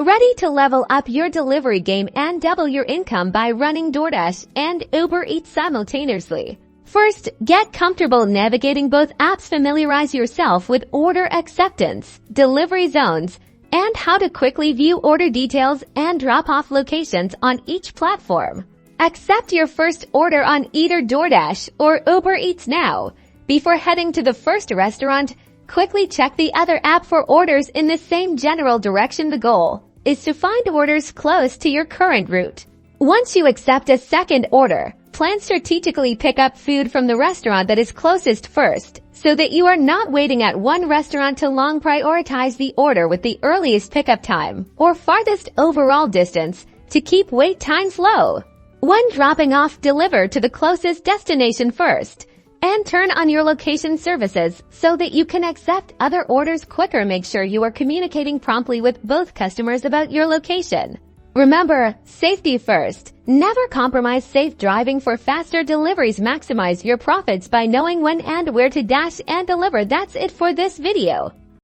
Ready to level up your delivery game and double your income by running DoorDash and Uber Eats simultaneously? First, get comfortable navigating both apps. Familiarize yourself with order acceptance, delivery zones, and how to quickly view order details and drop-off locations on each platform. Accept your first order on either DoorDash or Uber Eats now. Before heading to the first restaurant, quickly check the other app for orders in the same general direction. The goal is to find orders close to your current route. Once you accept a second order, plan strategically pick up food from the restaurant that is closest first, so that you are not waiting at one restaurant too long. Prioritize the order with the earliest pickup time or farthest overall distance to keep wait times low. When dropping off, deliver to the closest destination first and turn on your location services so that you can accept other orders quicker. Make sure you are communicating promptly with both customers about your location. Remember, safety first. Never compromise safe driving for faster deliveries. Maximize your profits by knowing when and where to dash and deliver. That's it for this video.